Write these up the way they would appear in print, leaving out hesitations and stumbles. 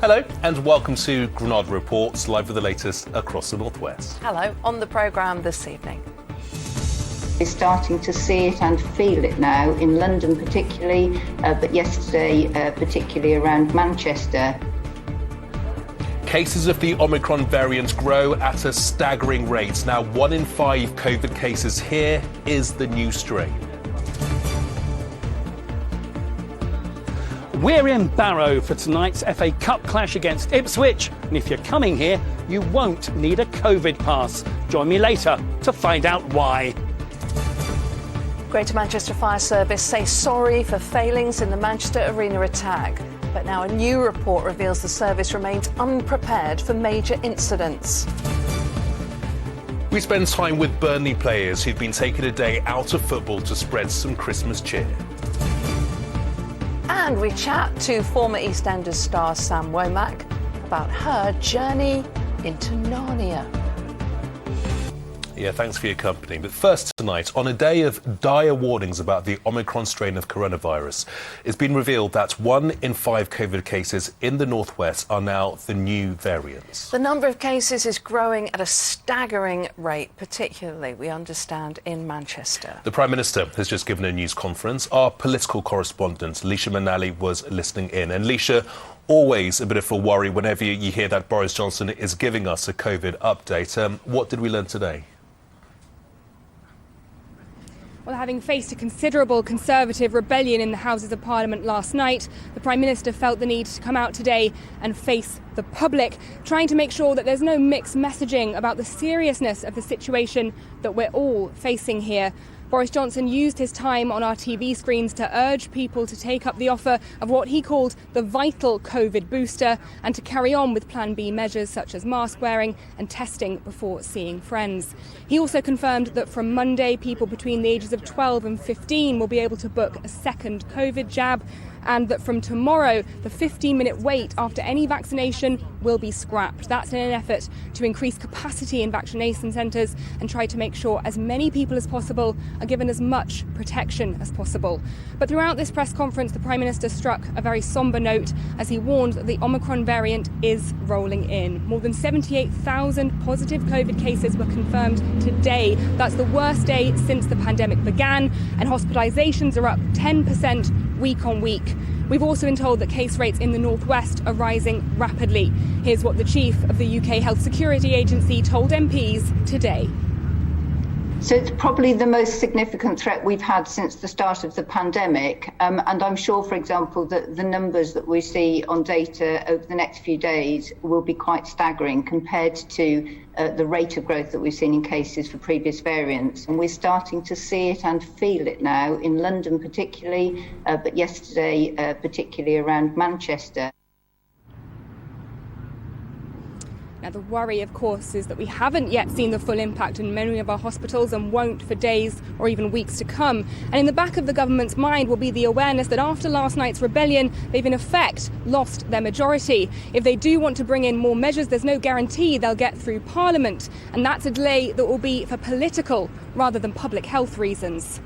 Hello and welcome to Granada Reports, live with the latest across the northwest. Hello, on the programme this evening. We're starting to see it and feel it now in London particularly, but yesterday particularly around Manchester. Cases of the Omicron variant grow at a staggering rate. Now 1 in 5 COVID cases here is the new strain. We're in Barrow for tonight's FA Cup clash against Ipswich, and if you're coming here, you won't need a COVID pass. Join me later to find out why. Greater Manchester Fire Service say sorry for failings in the Manchester Arena attack. But now a new report reveals the service remains unprepared for major incidents. We spend time with Burnley players who've been taking a day out of football to spread some Christmas cheer. And we chat to former EastEnders star Sam Womack about her journey into Narnia. Yeah, thanks for your company. But first tonight, on a day of dire warnings about the Omicron strain of coronavirus, it's been revealed that 1 in 5 COVID cases in the northwest are now the new variants. The number of cases is growing at a staggering rate, particularly, we understand, in Manchester. The Prime Minister has just given a news conference. Our political correspondent, Leisha Manali, was listening in. And Leisha, always a bit of a worry whenever you hear that Boris Johnson is giving us a COVID update. What did we learn today? Well, having faced a considerable Conservative rebellion in the Houses of Parliament last night, the Prime Minister felt the need to come out today and face the public, trying to make sure that there's no mixed messaging about the seriousness of the situation that we're all facing here. Boris Johnson used his time on our TV screens to urge people to take up the offer of what he called the vital COVID booster and to carry on with Plan B measures such as mask wearing and testing before seeing friends. He also confirmed that from Monday, people between the ages of 12 and 15 will be able to book a second COVID jab, and that from tomorrow, the 15-minute wait after any vaccination will be scrapped. That's in an effort to increase capacity in vaccination centres and try to make sure as many people as possible are given as much protection as possible. But throughout this press conference, the Prime Minister struck a very sombre note as he warned that the Omicron variant is rolling in. More than 78,000 positive COVID cases were confirmed today. That's the worst day since the pandemic began, and hospitalisations are up 10% week on week. We've also been told that case rates in the northwest are rising rapidly. Here's what the chief of the UK Health Security Agency told MPs today. So it's probably the most significant threat we've had since the start of the pandemic. And I'm sure, for example, that the numbers that we see on data over the next few days will be quite staggering compared to the rate of growth that we've seen in cases for previous variants. And we're starting to see it and feel it now in London particularly, but yesterday particularly around Manchester. Now, the worry, of course, is that we haven't yet seen the full impact in many of our hospitals and won't for days or even weeks to come. And in the back of the government's mind will be the awareness that after last night's rebellion, they've in effect lost their majority. If they do want to bring in more measures, there's no guarantee they'll get through Parliament. And that's a delay that will be for political rather than public health reasons.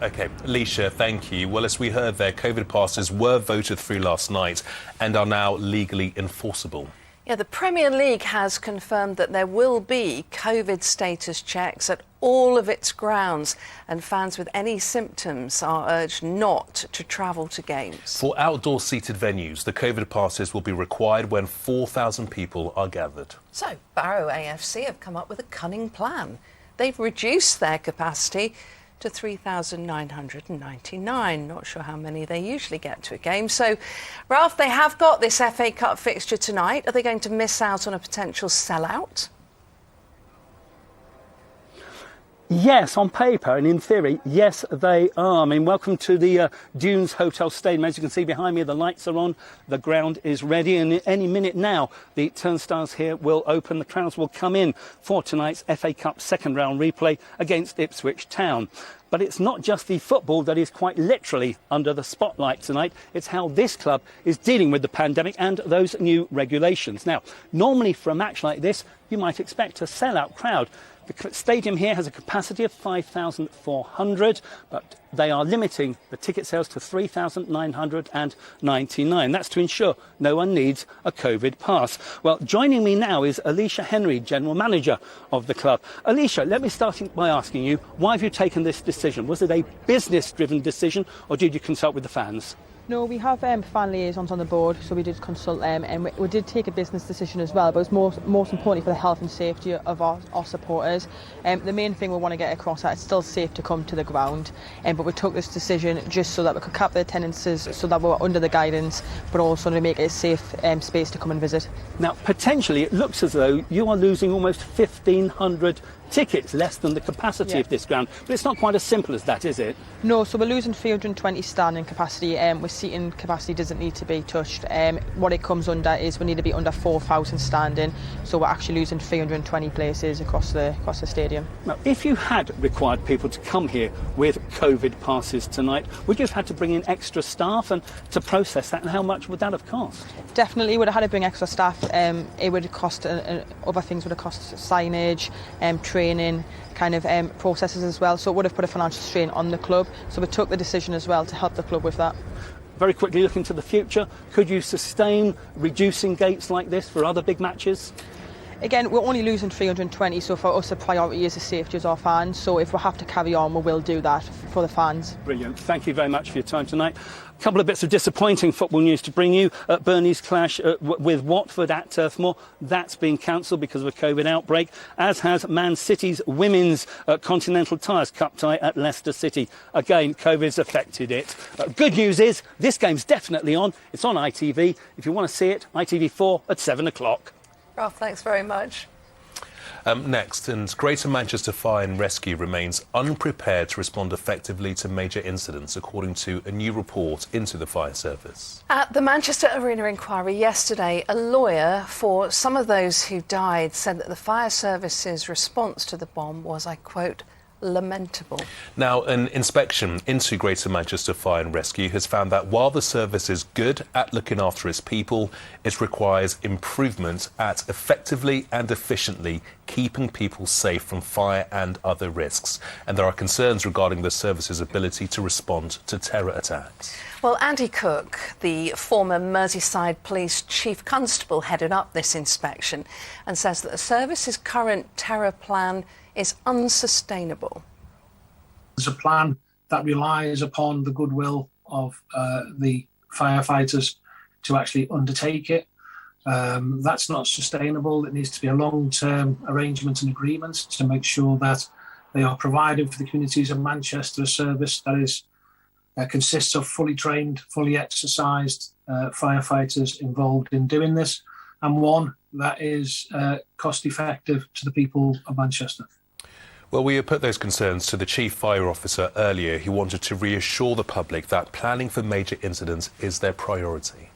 OK, Leisha, thank you. Well, as we heard there, COVID passes were voted through last night and are now legally enforceable. Yeah, the Premier League has confirmed that there will be COVID status checks at all of its grounds, and fans with any symptoms are urged not to travel to games. For outdoor seated venues, the COVID passes will be required when 4,000 people are gathered. So, Barrow AFC have come up with a cunning plan. They've reduced their capacity to 3,999. Not sure how many they usually get to a game. So, Ralph, they have got this FA Cup fixture tonight. Are they going to miss out on a potential sellout? Yes, on paper and in theory, yes, they are. I mean, welcome to the Dunes Hotel Stadium. As you can see behind me, the lights are on, the ground is ready, and any minute now, the turnstiles here will open. The crowds will come in for tonight's FA Cup second round replay against Ipswich Town. But it's not just the football that is quite literally under the spotlight tonight. It's how this club is dealing with the pandemic and those new regulations. Now, normally for a match like this, you might expect a sellout crowd. The stadium here has a capacity of 5,400, but they are limiting the ticket sales to 3,999. That's to ensure no one needs a COVID pass. Well, joining me now is Alicia Henry, General Manager of the club. Alicia, let me start by asking you, why have you taken this decision? Was it a business-driven decision, or did you consult with the fans? No, we have fan liaisons on the board, so we did consult them, and we did take a business decision as well, but it was most importantly for the health and safety of our supporters. The main thing we want to get across that it's still safe to come to the ground, but we took this decision just so that we could cap the attendances, so that we were under the guidance, but also to make it a safe space to come and visit. Now, potentially, it looks as though you are losing almost 1,500 tickets, less than the capacity of this ground. But it's not quite as simple as that, is it? No, so we're losing 320 standing capacity. With seating capacity doesn't need to be touched. What it comes under is we need to be under 4,000 standing. So we're actually losing 320 places across the stadium. Now, if you had required people to come here with COVID passes tonight, would you have had to bring in extra staff and to process that, and how much would that have cost? Definitely would have had to bring extra staff. It would have cost other things would have cost signage, training, kind of processes as well. So it would have put a financial strain on the club. So we took the decision as well to help the club with that. Very quickly, looking to the future, could you sustain reducing gates like this for other big matches? Again, we're only losing 320, so for us the priority is the safety of our fans. So if we have to carry on, we will do that for the fans. Brilliant. Thank you very much for your time tonight. A couple of bits of disappointing football news to bring you. Burnley's clash with Watford at Turf Moor, that's been cancelled because of a COVID outbreak, as has Man City's women's Continental Tires Cup tie at Leicester City. Again, COVID's affected it. Good news is this game's definitely on. It's on ITV. If you want to see it, ITV4 at 7 o'clock. Ralph, thanks very much. Next, and Greater Manchester Fire and Rescue remains unprepared to respond effectively to major incidents, according to a new report into the fire service. At the Manchester Arena inquiry yesterday, a lawyer for some of those who died said that the fire service's response to the bomb was, I quote, lamentable. Now, an inspection into Greater Manchester Fire and Rescue has found that while the service is good at looking after its people, it requires improvement at effectively and efficiently keeping people safe from fire and other risks. And there are concerns regarding the service's ability to respond to terror attacks. Well, Andy Cook, the former Merseyside Police Chief Constable, headed up this inspection and says that the service's current terror plan is unsustainable. There's a plan that relies upon the goodwill of the firefighters to actually undertake it. That's not sustainable. It needs to be a long-term arrangement and agreement to make sure that they are providing for the communities of Manchester a service that is consists of fully trained, fully exercised firefighters involved in doing this, and one that is cost-effective to the people of Manchester. Well, we have put those concerns to the Chief Fire Officer earlier, who wanted to reassure the public that planning for major incidents is their priority.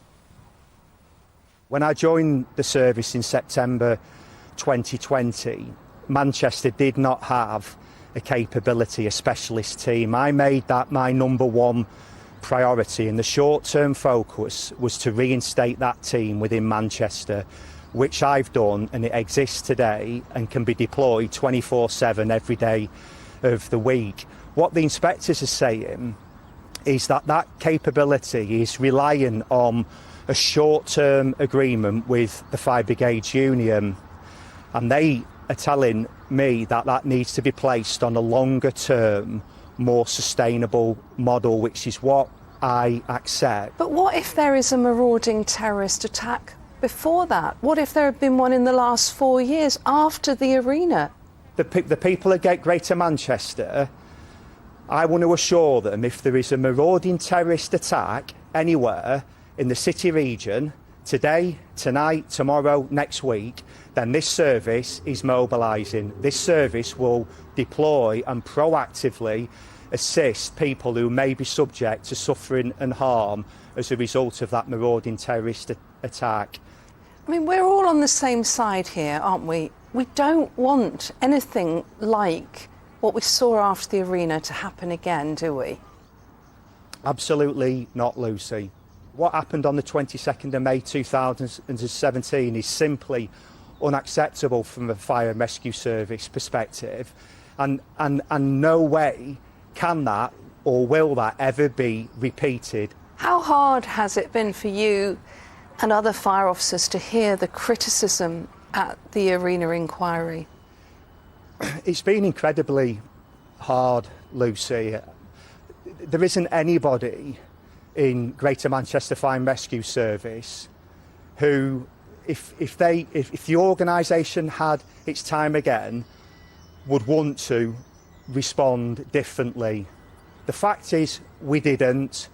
When I joined the service in September 2020, Manchester did not have a capability, a specialist team. I made that my number one priority, and the short-term focus was to reinstate that team within Manchester, which I've done, and it exists today and can be deployed 24/7 every day of the week. What the inspectors are saying is that that capability is reliant on a short-term agreement with the Fire Brigades Union, and they are telling me that that needs to be placed on a longer-term, more sustainable model, which is what I accept. But what if there is a marauding terrorist attack before that? What if there had been one in the last 4 years after the arena? The people at Greater Manchester, I want to assure them if there is a marauding terrorist attack anywhere in the city region, today, tonight, tomorrow, next week, then this service is mobilising. This service will deploy and proactively assist people who may be subject to suffering and harm as a result of that marauding terrorist attack. I mean, we're all on the same side here, aren't we? We don't want anything like what we saw after the arena to happen again, do we? Absolutely not, Lucy. What happened on the 22nd of May 2017 is simply unacceptable from a fire and rescue service perspective, and no way can that or will that ever be repeated? How hard has it been for you and other fire officers to hear the criticism at the Arena inquiry? It's been incredibly hard, Lucy. There isn't anybody in Greater Manchester Fire and Rescue Service who, if the organisation had its time again, would want to respond differently. The fact is, we didn't.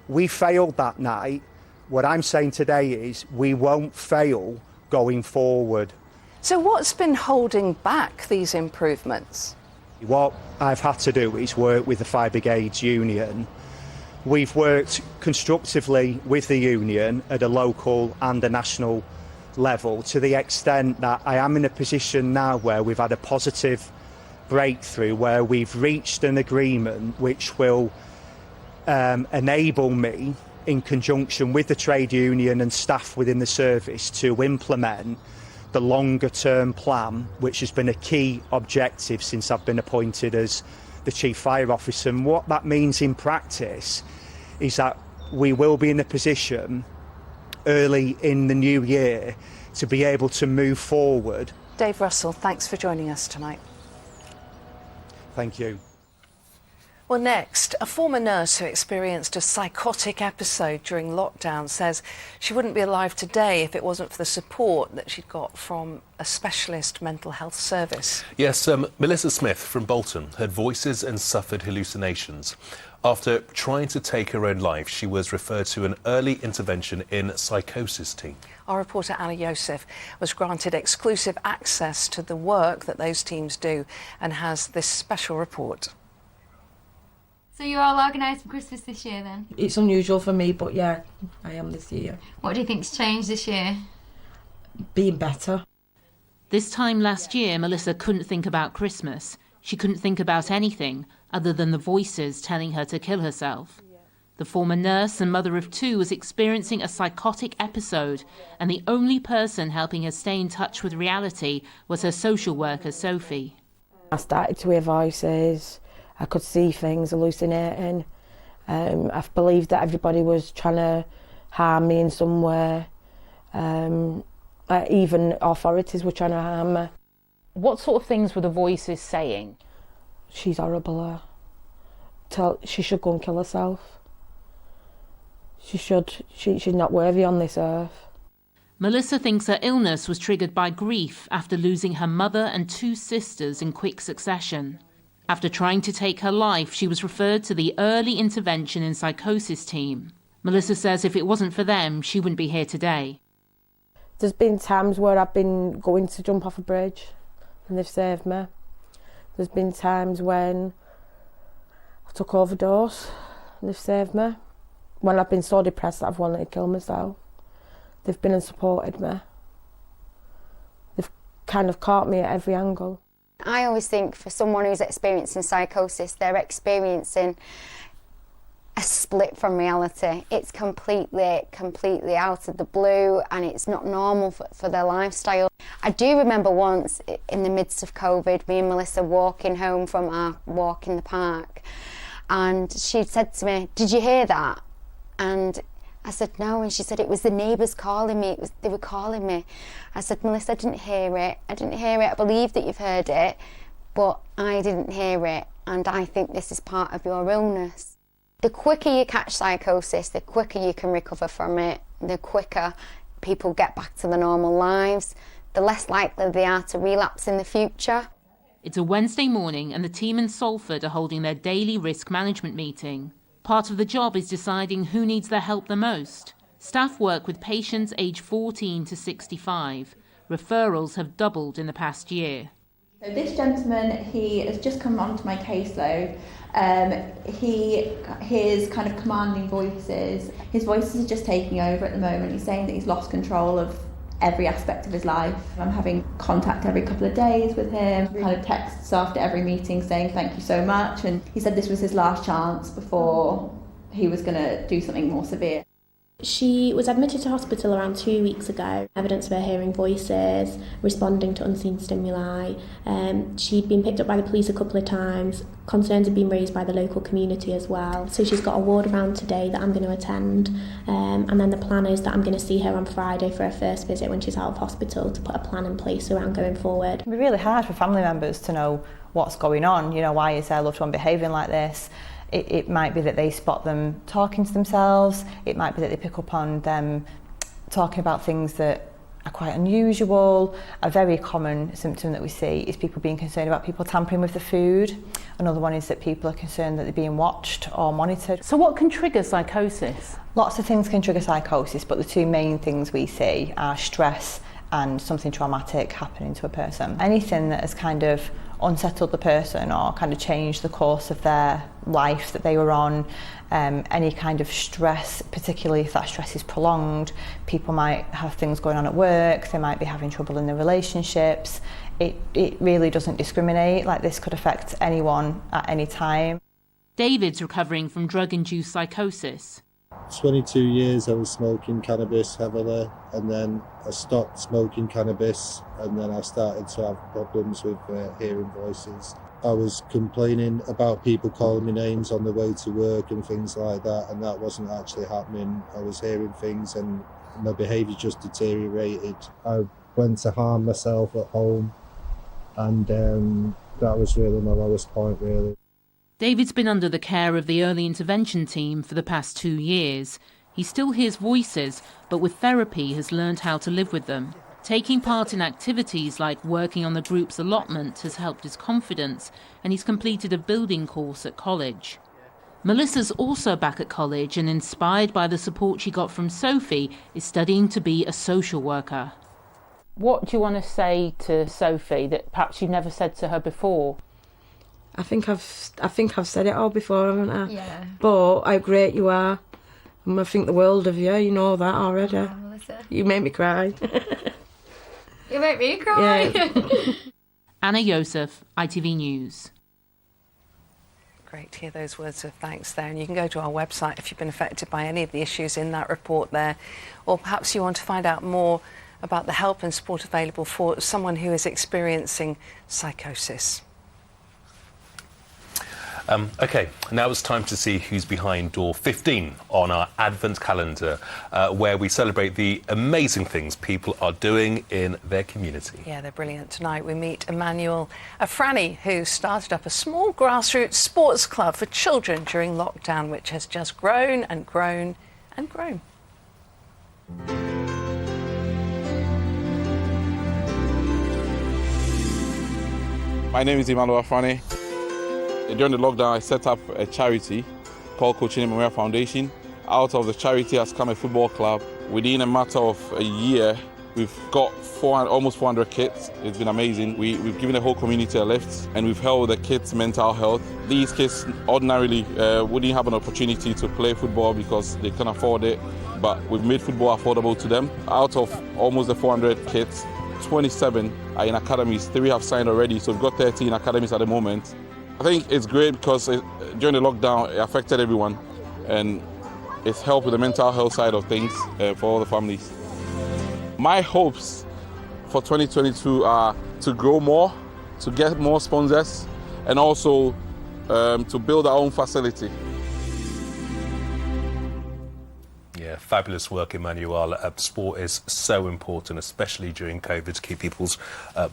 We failed that night. What I'm saying today is we won't fail going forward. So what's been holding back these improvements? What I've had to do is work with the Fire Brigades Union. We've worked constructively with the union at a local and a national level, to the extent that I am in a position now where we've had a positive breakthrough, where we've reached an agreement which will enable me, in conjunction with the trade union and staff within the service, to implement the longer term plan, which has been a key objective since I've been appointed as the Chief Fire Officer. And what that means in practice is that we will be in a position early in the new year to be able to move forward. Dave Russell, thanks for joining us tonight. Thank you. Well, next, a former nurse who experienced a psychotic episode during lockdown says she wouldn't be alive today if it wasn't for the support that she'd got from a specialist mental health service. Yes, Melissa Smith from Bolton heard voices and suffered hallucinations. After trying to take her own life, she was referred to an early intervention in Psychosis team. Our reporter Anna Yosef was granted exclusive access to the work that those teams do and has this special report. So you're all organised for Christmas this year then? It's unusual for me, but yeah, I am this year. What do you think's changed this year? Being better. This time last year, Melissa couldn't think about Christmas. She couldn't think about anything other than the voices telling her to kill herself. The former nurse and mother of two was experiencing a psychotic episode, and the only person helping her stay in touch with reality was her social worker, Sophie. I started to hear voices. I could see things hallucinating. I believed that everybody was trying to harm me in some way. Even authorities were trying to harm me. What sort of things were the voices saying? She's horrible. She should go and kill herself. She should. She's not worthy on this earth. Melissa thinks her illness was triggered by grief after losing her mother and two sisters in quick succession. After trying to take her life, she was referred to the early intervention in Psychosis team. Melissa says if it wasn't for them, she wouldn't be here today. There's been times where I've been going to jump off a bridge and they've saved me. There's been times when I took overdose and they've saved me. When I've been so depressed that I've wanted to kill myself, they've been and supported me. They've kind of caught me at every angle. I always think for someone who's experiencing psychosis, they're experiencing a split from reality. It's completely out of the blue, and it's not normal for their lifestyle. I do remember once in the midst of COVID, me and Melissa walking home from our walk in the park, and she said to me, "Did you hear that?" And I said, "No," and she said, "It was the neighbours calling me, they were calling me." I said, "Melissa, I didn't hear it, I believe that you've heard it, but I didn't hear it, and I think this is part of your illness." The quicker you catch psychosis, the quicker you can recover from it, the quicker people get back to their normal lives, the less likely they are to relapse in the future. It's a Wednesday morning and the team in Salford are holding their daily risk management meeting. Part of the job is deciding who needs their help the most. Staff work with patients aged 14 to 65. Referrals have doubled in the past year. So this gentleman, he has just come onto my caseload. He hears kind of commanding voices. His voices are just taking over at the moment. He's saying that he's lost control of every aspect of his life. I'm having contact every couple of days with him, kind of texts after every meeting saying thank you so much, and he said this was his last chance before he was going to do something more severe. She was admitted to hospital around 2 weeks ago. Evidence of her hearing voices, responding to unseen stimuli. She'd been picked up by the police a couple of times. Concerns had been raised by the local community as well. So she's got a ward around today that I'm going to attend. And then the plan is that I'm going to see her on Friday for her first visit when she's out of hospital to put a plan in place around going forward. It'd be really hard for family members to know what's going on. You know, why is their loved one behaving like this? It might be that they spot them talking to themselves. It might be that they pick up on them talking about things that are quite unusual. A very common symptom that we see is people being concerned about people tampering with the food. Another one is that people are concerned that they're being watched or monitored. So what can trigger psychosis? Lots of things can trigger psychosis, but the two main things we see are stress and something traumatic happening to a person. Anything that has kind of unsettled the person or kind of changed the course of their life that they were on, any kind of stress, particularly if that stress is prolonged. People might have things going on at work, they might be having trouble in their relationships. It really doesn't discriminate, like this could affect anyone at any time. David's recovering from drug-induced psychosis. 22 years I was smoking cannabis heavily, and then I stopped smoking cannabis, and then I started to have problems with hearing voices. I was complaining about people calling me names on the way to work and things like that, and that wasn't actually happening. I was hearing things and my behaviour just deteriorated. I went to harm myself at home, and that was really my lowest point, really. David's been under the care of the early intervention team for the past 2 years. He still hears voices, but with therapy has learned how to live with them. Taking part in activities like working on the group's allotment has helped his confidence, and he's completed a building course at college. Melissa's also back at college and, inspired by the support she got from Sophie, is studying to be a social worker. What do you want to say to Sophie that perhaps you've never said to her before? I think I've said it all before, haven't I? Yeah. But how great you are. And I think the world of you. You know that already. Oh, Melissa. You make me cry. You make me cry. Yeah. Anna Yosef, ITV News. Great to hear those words of thanks there. And you can go to our website if you've been affected by any of the issues in that report there. Or perhaps you want to find out more about the help and support available for someone who is experiencing psychosis. OK, now it's time to see who's behind door 15 on our Advent calendar, where we celebrate the amazing things people are doing in their community. Yeah, they're brilliant. Tonight we meet Emmanuel Afrani, who started up a small grassroots sports club for children during lockdown, which has just grown and grown and grown. My name is Emmanuel Afrani. During the lockdown, I set up a charity called Coaching Memorial Foundation. Out of the charity has come a football club. Within a matter of a year, we've got almost 400 kids. It's been amazing. We've given the whole community a lift, and we've helped the kids' mental health. These kids ordinarily wouldn't have an opportunity to play football because they can't afford it, but we've made football affordable to them. Out of almost the 400 kids, 27 are in academies. 3 have signed already, so we've got 13 academies at the moment. I think it's great because during the lockdown it affected everyone, and it's helped with the mental health side of things for all the families. My hopes for 2022 are to grow more, to get more sponsors, and also to build our own facility. Yeah, fabulous work, Emmanuel. Sport is so important, especially during COVID, to keep people's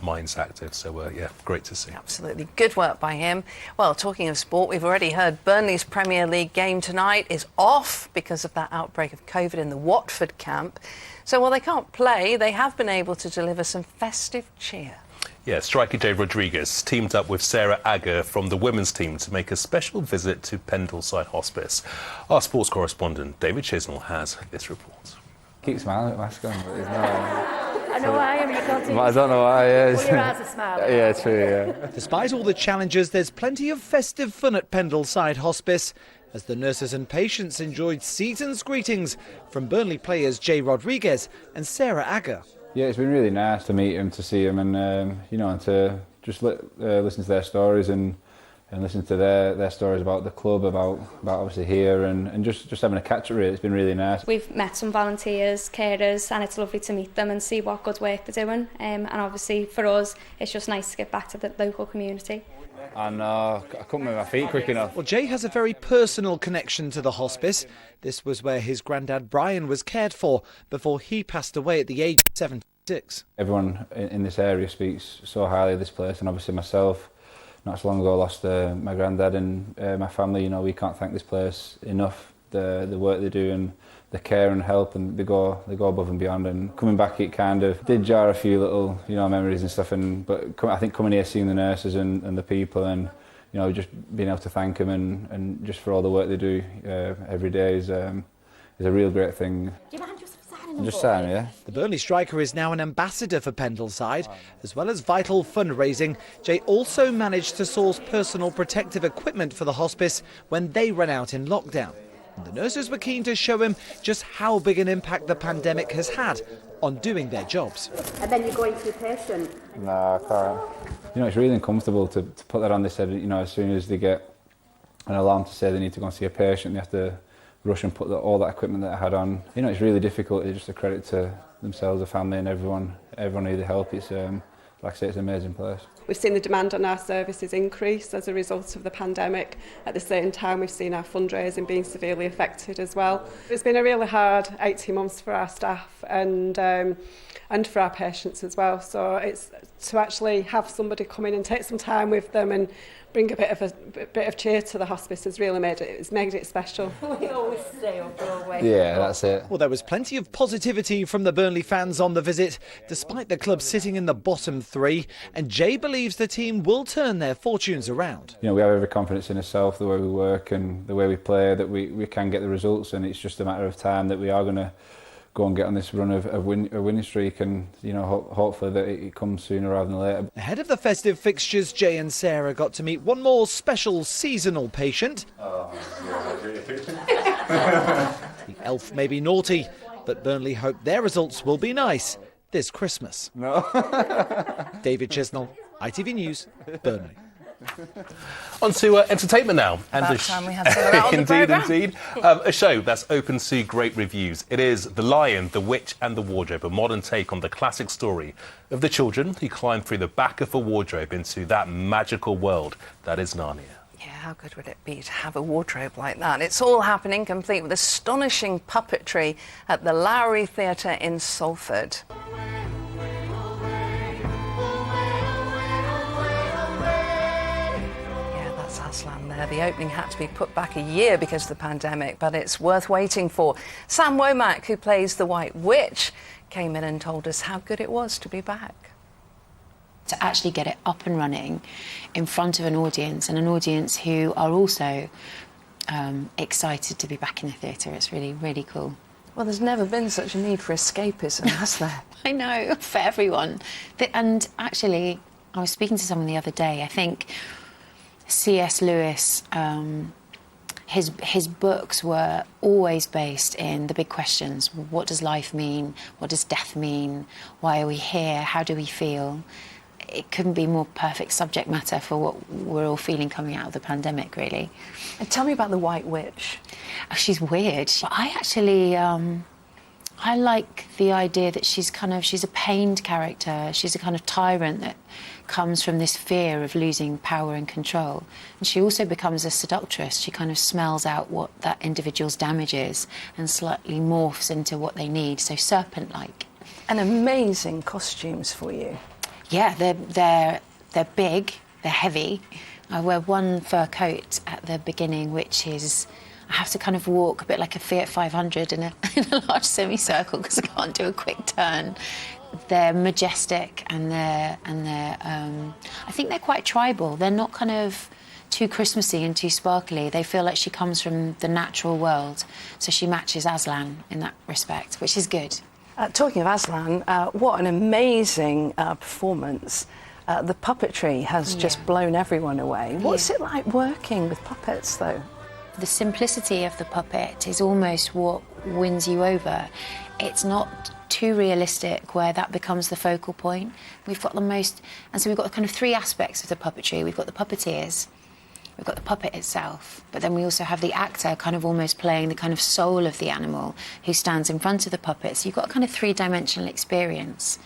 minds active. So, yeah, great to see. Absolutely. Good work by him. Well, talking of sport, we've already heard Burnley's Premier League game tonight is off because of that outbreak of COVID in the Watford camp. So while they can't play, they have been able to deliver some festive cheer. Yeah, striker Jay Rodriguez teamed up with Sarah Agger from the women's team to make a special visit to Pendleside Hospice. Our sports correspondent David Chisnell has this report. Keep smiling with mask on, but there's no... I know why, I mean, you can't see. I don't know why, yeah. Well, your eyes are smiling. Yeah, true, yeah. Despite all the challenges, there's plenty of festive fun at Pendleside Hospice, as the nurses and patients enjoyed season's greetings from Burnley players Jay Rodriguez and Sarah Agger. Yeah, it's been really nice to meet them, to see them, and you know, and to just listen to their stories and listen to their stories about the club, about obviously here, and just having a catch up. Really, it's been really nice. We've met some volunteers, carers, and it's lovely to meet them and see what good work they're doing. And obviously for us, it's just nice to get back to the local community. And I couldn't move my feet quick enough. Well, Jay has a very personal connection to the hospice. This was where his granddad Brian was cared for before he passed away at the age of 76. Everyone in this area speaks so highly of this place, and obviously myself, not so long ago, lost my granddad, and my family. You know, we can't thank this place enough. The work they do and the care and help, and they go above and beyond. And coming back, it kind of did jar a few little, memories and stuff. But I think coming here, seeing the nurses and the people, and just being able to thank them and just for all the work they do every day is a real great thing. Just saying, yeah. The Burnley striker is now an ambassador for Pendleside. As well as vital fundraising, Jay also managed to source personal protective equipment for the hospice when they ran out in lockdown. And the nurses were keen to show him just how big an impact the pandemic has had on doing their jobs. And then you're going to a patient. No, I can't. It's really uncomfortable to put that on this head. As soon as they get an alarm to say they need to go and see a patient, they have to rush and put all that equipment that I had on. It's really difficult. It's just a credit to themselves, the family, and everyone needed help. It's like I say, it's an amazing place. We've seen the demand on our services increase as a result of the pandemic. At the same time, we've seen our fundraising being severely affected as well. It's been a really hard 18 months for our staff and for our patients as well. So it's to actually have somebody come in and take some time with them and bring a bit of cheer to the hospice has really made it special. We always stay up all the way. Yeah, that's it. Well, there was plenty of positivity from the Burnley fans on the visit, despite the club sitting in the bottom three, and Jay believes the team will turn their fortunes around. We have every confidence in ourselves, the way we work and the way we play, that we can get the results, and it's just a matter of time that we are going to go and get on this run of a winning streak, and hopefully that it comes sooner rather than later. Ahead of the festive fixtures, Jay and Sarah got to meet one more special seasonal patient. The elf may be naughty, but Burnley hope their results will be nice this Christmas. No. David Chisnell, ITV News, Burnley. On to entertainment now. About time we had someone out on the programme. Indeed. A show that's open to great reviews. It is The Lion, the Witch and the Wardrobe, a modern take on the classic story of the children who climb through the back of a wardrobe into that magical world that is Narnia. Yeah, how good would it be to have a wardrobe like that? It's all happening, complete with astonishing puppetry at the Lowry Theatre in Salford. Aslan there. The opening had to be put back a year because of the pandemic, but it's worth waiting for. Sam Womack, who plays the White Witch, came in and told us how good it was to be back. To actually get it up and running in front of an audience, and an audience who are also excited to be back in the theatre. It's really, really cool. Well, there's never been such a need for escapism, has there? I know, for everyone. And actually, I was speaking to someone the other day, I think C.S. Lewis, his books were always based in the big questions. What does life mean? What does death mean? Why are we here? How do we feel? It couldn't be more perfect subject matter for what we're all feeling coming out of the pandemic, really. And tell me about the White Witch. Oh, she's weird. But I actually, I like the idea that she's a pained character. She's a kind of tyrant that comes from this fear of losing power and control. And she also becomes a seductress. She kind of smells out what that individual's damage is and slightly morphs into what they need, so serpent-like. And amazing costumes for you. Yeah, they're big, they're heavy. I wear one fur coat at the beginning, which is, I have to kind of walk a bit like a Fiat 500 in a large semicircle because I can't do a quick turn. They're majestic and they're I think they're quite tribal. They're not kind of too Christmassy and too sparkly. They feel like she comes from the natural world, so she matches Aslan in that respect, which is good. Talking of Aslan, what an amazing performance. The puppetry has just blown everyone away. What's it like working with puppets, though? The simplicity of the puppet is almost what wins you over. It's not too realistic where that becomes the focal point. We've got the most... And so we've got kind of three aspects of the puppetry. We've got the puppeteers, we've got the puppet itself, but then we also have the actor kind of almost playing the kind of soul of the animal who stands in front of the puppet. So you've got a kind of three-dimensional experience.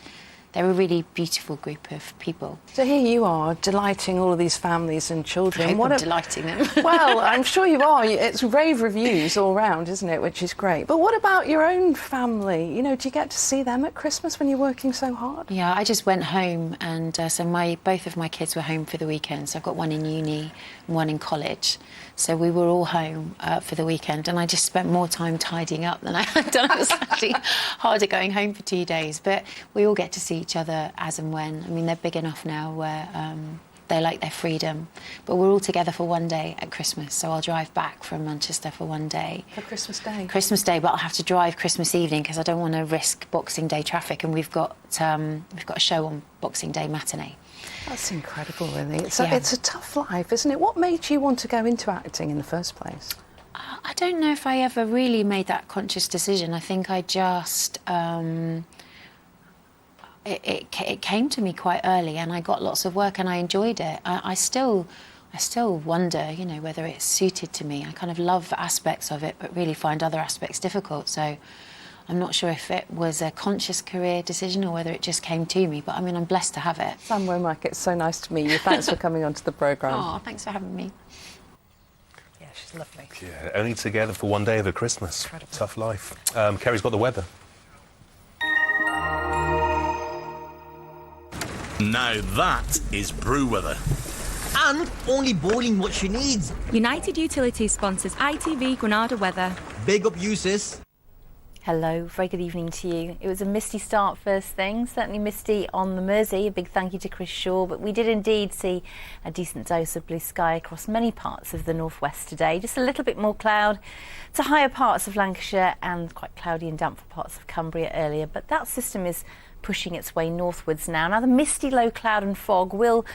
They're a really beautiful group of people. So here you are, delighting all of these families and children. I hope I'm delighting them. Well, I'm sure you are. It's rave reviews all round, isn't it? Which is great. But what about your own family? You know, do you get to see them at Christmas when you're working so hard? Yeah, I just went home, and so both of my kids were home for the weekend. So I've got one in uni and one in college. So we were all home for the weekend, and I just spent more time tidying up than I had done. It was actually harder going home for 2 days. But we all get to see each other as and when. I mean, they're big enough now where they like their freedom. But we're all together for one day at Christmas, so I'll drive back from Manchester for one day. For Christmas Day? Christmas Day, but I'll have to drive Christmas evening because I don't want to risk Boxing Day traffic, and we've got a show on Boxing Day matinee. That's incredible, really. It's a tough life, isn't it? What made you want to go into acting in the first place? I don't know if I ever really made that conscious decision. I think I just... It came to me quite early, and I got lots of work and I enjoyed it. I still wonder, you know, whether it's suited to me. I kind of love aspects of it, but really find other aspects difficult. So I'm not sure if it was a conscious career decision or whether it just came to me, but I mean, I'm blessed to have it. Sam Womack, it's so nice to meet you. Thanks for coming onto the programme. Oh, thanks for having me. Yeah, she's lovely. Yeah, only together for one day over Christmas. Incredible. Tough life. Kerry's got the weather. Now that is brew weather. And only boiling what she needs. United Utilities sponsors ITV Granada weather. Big up you, sis. Hello, very good evening to you. It was a misty start first thing, certainly misty on the Mersey. A big thank you to Chris Shaw, but we did indeed see a decent dose of blue sky across many parts of the northwest today. Just a little bit more cloud to higher parts of Lancashire and quite cloudy and damp for parts of Cumbria earlier, but that system is pushing its way northwards now. Now the misty low cloud and fog will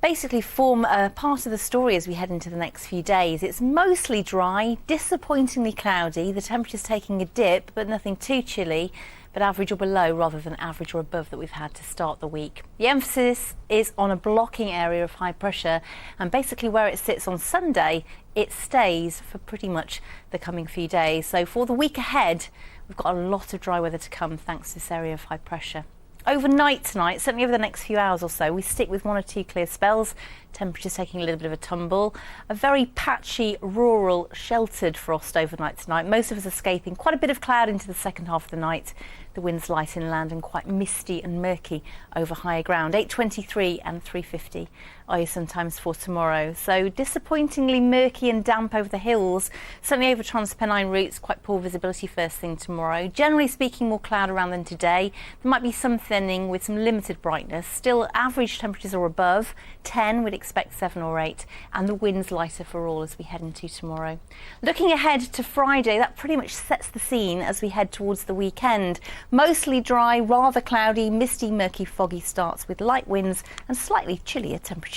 basically form a part of the story as we head into the next few days. It's mostly dry, disappointingly cloudy, the temperature's taking a dip but nothing too chilly, but average or below rather than average or above that we've had to start the week. The emphasis is on a blocking area of high pressure, and basically where it sits on Sunday it stays for pretty much the coming few days. So for the week ahead we've got a lot of dry weather to come thanks to this area of high pressure. Overnight tonight, certainly over the next few hours or so, we stick with 1 or 2 clear spells, temperatures taking a little bit of a tumble. A very patchy, rural, sheltered frost overnight tonight. Most of us escaping quite a bit of cloud into the second half of the night. The wind's light inland and quite misty and murky over higher ground. 8:23 and 3:50 are your sometimes for tomorrow. So disappointingly murky and damp over the hills, certainly over Transpennine routes, quite poor visibility first thing tomorrow. Generally speaking, more cloud around than today. There might be some thinning with some limited brightness. Still average temperatures are above 10, we'd expect 7 or 8, and the wind's lighter for all as we head into tomorrow. Looking ahead to Friday, that pretty much sets the scene as we head towards the weekend. Mostly dry, rather cloudy, misty, murky, foggy starts with light winds and slightly chillier temperatures.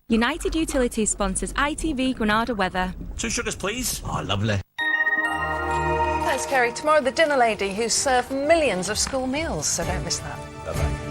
United Utilities sponsors ITV Granada weather. 2 sugars, please. Oh, lovely. Thanks, Kerry. Tomorrow, the dinner lady who served millions of school meals, so don't miss that. Bye-bye.